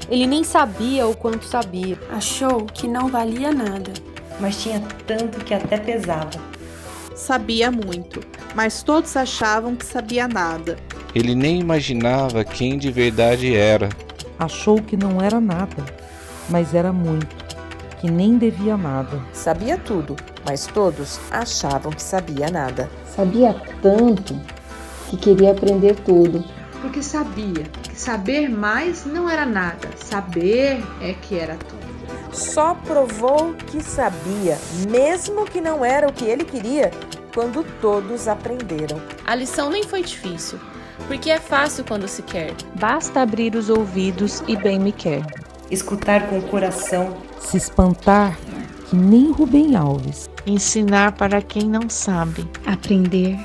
Ele nem sabia o quanto sabia. Achou que não valia nada. Mas tinha tanto que até pesava. Sabia muito, mas todos achavam que sabia nada. Ele nem imaginava quem de verdade era. Achou que não era nada, mas era muito, que nem devia nada. Sabia tudo, mas todos achavam que sabia nada. Sabia tanto que queria aprender tudo. Porque sabia que saber mais não era nada, saber é que era tudo. Só provou que sabia, mesmo que não era o que ele queria, quando todos aprenderam. A lição nem foi difícil, porque é fácil quando se quer. Basta abrir os ouvidos e bem me quer. Escutar com o coração. Se espantar que nem Rubem Alves. Ensinar para quem não sabe. Aprender,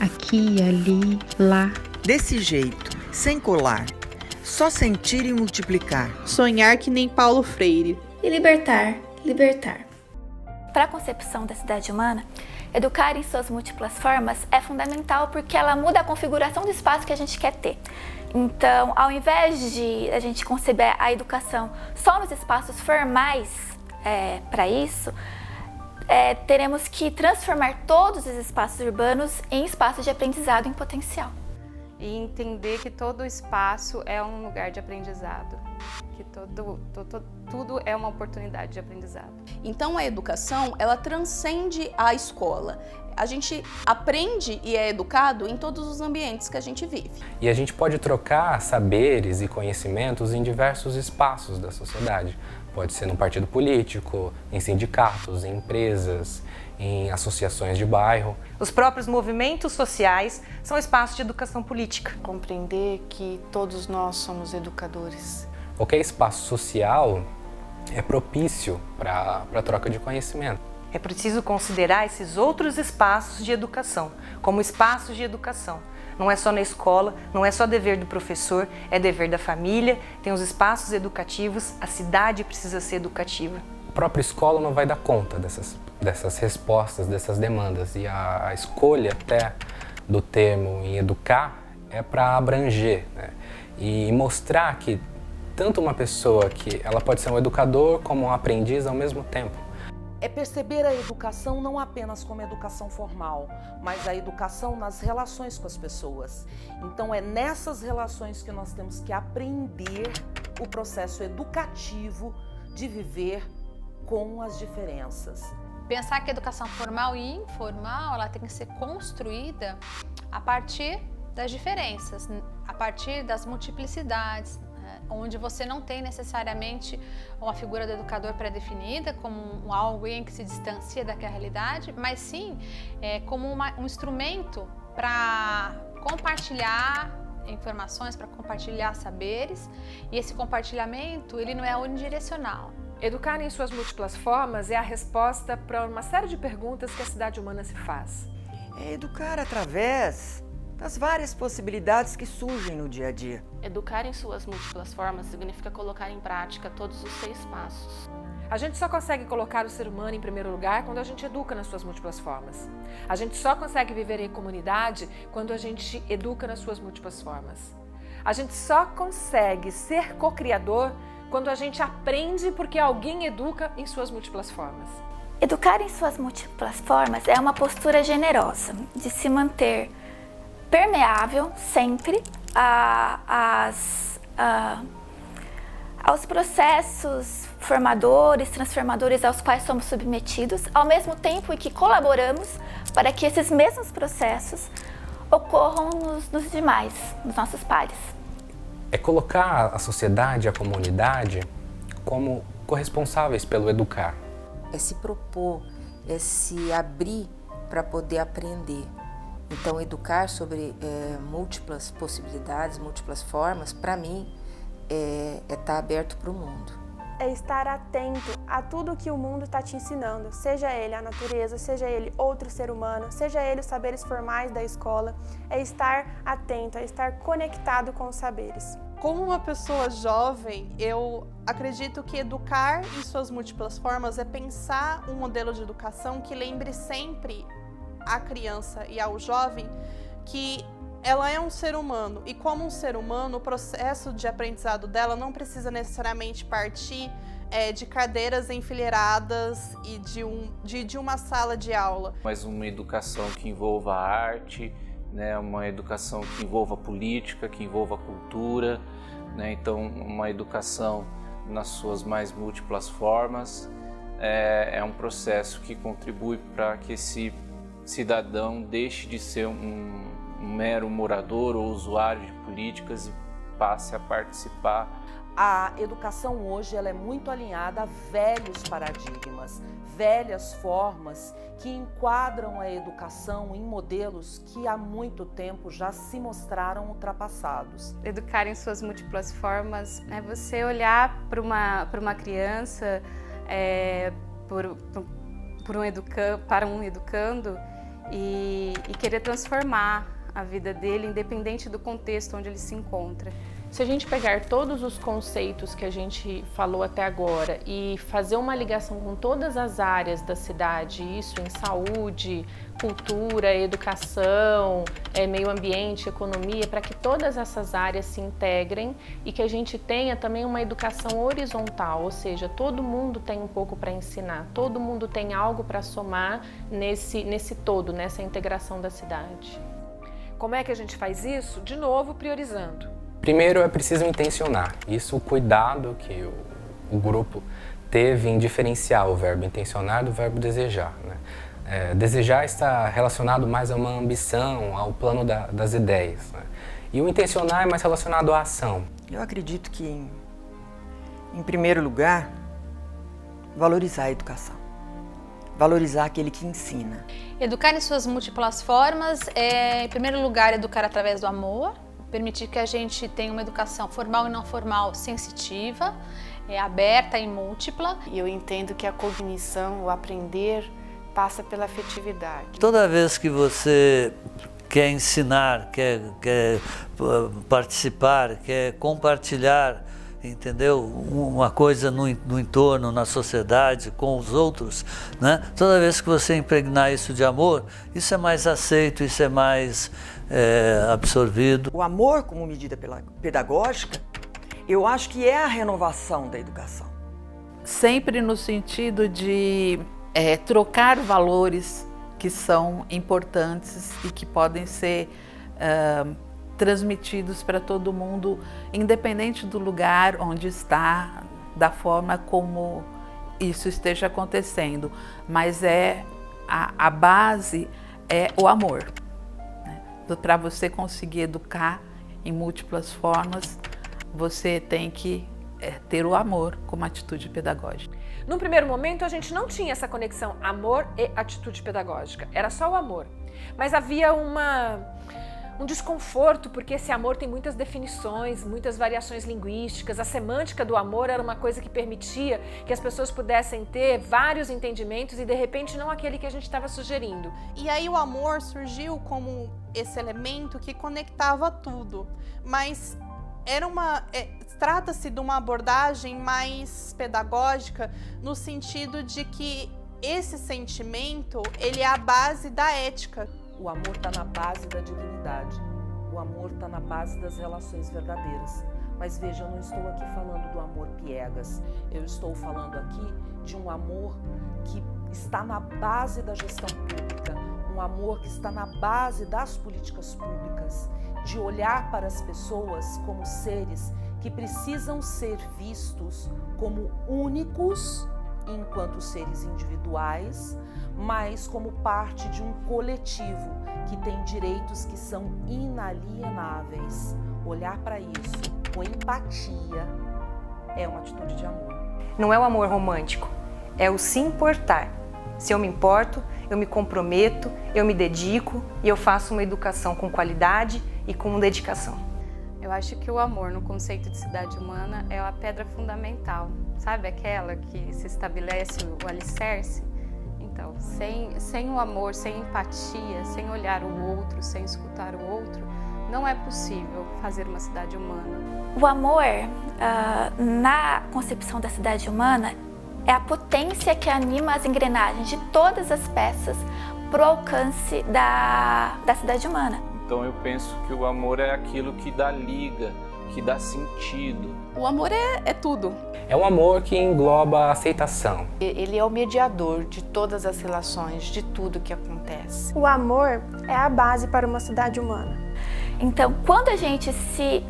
aqui, ali, lá. Desse jeito, sem colar, só sentir e multiplicar. Sonhar que nem Paulo Freire. E libertar. Para a concepção da cidade humana, educar em suas múltiplas formas é fundamental porque ela muda a configuração do espaço que a gente quer ter. Então, ao invés de a gente conceber a educação só nos espaços formais para isso, teremos que transformar todos os espaços urbanos em espaços de aprendizado em potencial. E entender que todo espaço é um lugar de aprendizado, que tudo é uma oportunidade de aprendizado. Então a educação, ela transcende a escola. A gente aprende e é educado em todos os ambientes que a gente vive. E a gente pode trocar saberes e conhecimentos em diversos espaços da sociedade. Pode ser num partido político, em sindicatos, em empresas, em associações de bairro. Os próprios movimentos sociais são espaços de educação política. Compreender que todos nós somos educadores. Qualquer espaço social é propício para a troca de conhecimento. É preciso considerar esses outros espaços de educação como espaços de educação. Não é só na escola, não é só dever do professor, é dever da família, tem os espaços educativos, a cidade precisa ser educativa. A própria escola não vai dar conta dessas respostas, dessas demandas, e a escolha até do termo em educar é para abranger, né? E mostrar que tanto uma pessoa que ela pode ser um educador como um aprendiz ao mesmo tempo. É perceber a educação não apenas como educação formal, mas a educação nas relações com as pessoas. Então é nessas relações que nós temos que aprender o processo educativo de viver com as diferenças. Pensar que a educação formal e informal, ela tem que ser construída a partir das diferenças, a partir das multiplicidades, onde você não tem necessariamente uma figura do educador pré-definida como alguém que se distancia daquela realidade, mas sim como um instrumento para compartilhar informações, para compartilhar saberes, e esse compartilhamento ele não é unidirecional. Educar em suas múltiplas formas é a resposta para uma série de perguntas que a cidade humana se faz. É educar através das várias possibilidades que surgem no dia a dia. Educar em suas múltiplas formas significa colocar em prática todos os 6 passos. A gente só consegue colocar o ser humano em primeiro lugar quando a gente educa nas suas múltiplas formas. A gente só consegue viver em comunidade quando a gente educa nas suas múltiplas formas. A gente só consegue ser co-criador quando a gente aprende porque alguém educa em suas múltiplas formas. Educar em suas múltiplas formas é uma postura generosa de se manter permeável sempre aos processos formadores, transformadores aos quais somos submetidos, ao mesmo tempo em que colaboramos para que esses mesmos processos ocorram nos demais, nos nossos pares. É colocar a sociedade, a comunidade, como corresponsáveis pelo educar. É se propor, é se abrir para poder aprender. Então, educar sobre múltiplas possibilidades, múltiplas formas, para mim, é estar aberto para o mundo. É estar atento a tudo que o mundo está te ensinando, seja ele a natureza, seja ele outro ser humano, seja ele os saberes formais da escola. É estar atento, é estar conectado com os saberes. Como uma pessoa jovem, eu acredito que educar em suas múltiplas formas é pensar um modelo de educação que lembre sempre à criança e ao jovem que ela é um ser humano, e como um ser humano, o processo de aprendizado dela não precisa necessariamente partir de cadeiras enfileiradas e de uma sala de aula. Mas uma educação que envolva a arte, né, uma educação que envolva a política, que envolva a cultura, né, então uma educação nas suas mais múltiplas formas é um processo que contribui para que esse cidadão deixe de ser um mero morador ou usuário de políticas e passe a participar. A educação hoje ela é muito alinhada a velhos paradigmas, velhas formas que enquadram a educação em modelos que há muito tempo já se mostraram ultrapassados. Educar em suas múltiplas formas é você olhar para uma criança, para um educando e querer transformar a vida dele, independente do contexto onde ele se encontra. Se a gente pegar todos os conceitos que a gente falou até agora e fazer uma ligação com todas as áreas da cidade, isso em saúde, cultura, educação, meio ambiente, economia, para que todas essas áreas se integrem e que a gente tenha também uma educação horizontal, ou seja, todo mundo tem um pouco para ensinar, todo mundo tem algo para somar nesse todo, nessa integração da cidade. Como é que a gente faz isso? De novo, priorizando. Primeiro é preciso intencionar. Isso, o cuidado que o grupo teve em diferenciar o verbo intencionar do verbo desejar, né? Desejar está relacionado mais a uma ambição, ao plano das ideias, né? E o intencionar é mais relacionado à ação. Eu acredito que, em primeiro lugar, valorizar a educação. Valorizar aquele que ensina. Educar em suas múltiplas formas é, em primeiro lugar, educar através do amor, permitir que a gente tenha uma educação formal e não formal sensitiva, aberta e múltipla. E eu entendo que a cognição, o aprender, passa pela afetividade. Toda vez que você quer ensinar, quer participar, quer compartilhar, entendeu? Uma coisa no entorno, na sociedade, com os outros, né? Toda vez que você impregnar isso de amor, isso é mais aceito, isso é mais absorvido. O amor como medida pedagógica, eu acho que é a renovação da educação. Sempre no sentido de trocar valores que são importantes e que podem ser transmitidos para todo mundo, independente do lugar onde está, da forma como isso esteja acontecendo. Mas a base é o amor. Né? Para você conseguir educar em múltiplas formas, você tem que ter o amor como atitude pedagógica. Num primeiro momento, a gente não tinha essa conexão amor e atitude pedagógica. Era só o amor. Mas havia um desconforto, porque esse amor tem muitas definições, muitas variações linguísticas. A semântica do amor era uma coisa que permitia que as pessoas pudessem ter vários entendimentos e, de repente, não aquele que a gente estava sugerindo. E aí o amor surgiu como esse elemento que conectava tudo. Mas trata-se de uma abordagem mais pedagógica no sentido de que esse sentimento, ele é a base da ética. O amor está na base da dignidade, o amor está na base das relações verdadeiras. Mas veja, eu não estou aqui falando do amor piegas, eu estou falando aqui de um amor que está na base da gestão pública, um amor que está na base das políticas públicas, de olhar para as pessoas como seres que precisam ser vistos como únicos enquanto seres individuais, mas como parte de um coletivo que tem direitos que são inalienáveis. Olhar para isso com empatia é uma atitude de amor. Não é o amor romântico, é o se importar. Se eu me importo, eu me comprometo, eu me dedico e eu faço uma educação com qualidade e com dedicação. Eu acho que o amor no conceito de cidade humana é a pedra fundamental, sabe? Aquela que se estabelece o alicerce. Então, sem o amor, sem empatia, sem olhar o outro, sem escutar o outro, não é possível fazer uma cidade humana. O amor, na concepção da cidade humana, é a potência que anima as engrenagens de todas as peças para o alcance da cidade humana. Então eu penso que o amor é aquilo que dá liga, que dá sentido. O amor é tudo. É um amor que engloba a aceitação. Ele é o mediador de todas as relações, de tudo que acontece. O amor é a base para uma sociedade humana. Então, quando a gente se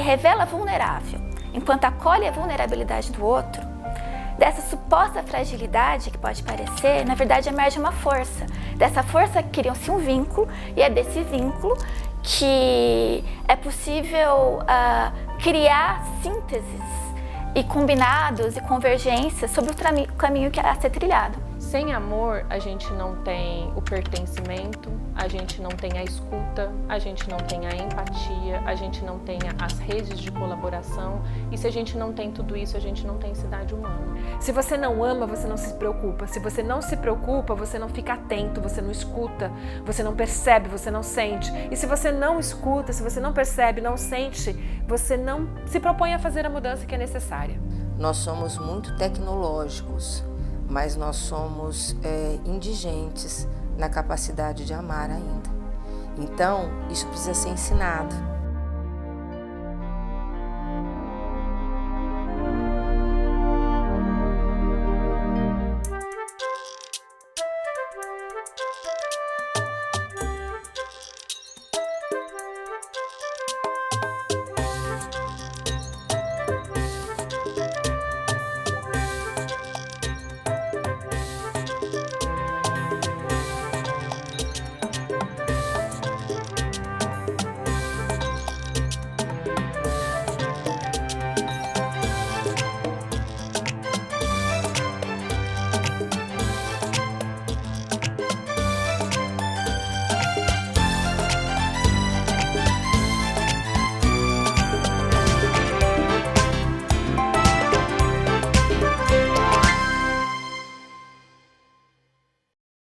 revela vulnerável, enquanto acolhe a vulnerabilidade do outro, dessa suposta fragilidade que pode parecer, na verdade emerge uma força. Dessa força cria-se um vínculo, e é desse vínculo que é possível criar sínteses e combinados e convergências sobre o caminho que a ser trilhado. Sem amor, a gente não tem o pertencimento, a gente não tem a escuta, a gente não tem a empatia, a gente não tem as redes de colaboração, e se a gente não tem tudo isso, a gente não tem cidade humana. Se você não ama, você não se preocupa. Se você não se preocupa, você não fica atento, você não escuta, você não percebe, você não sente. E se você não escuta, se você não percebe, não sente, você não se propõe a fazer a mudança que é necessária. Nós somos muito tecnológicos, mas nós somos indigentes na capacidade de amar ainda. Então, isso precisa ser ensinado.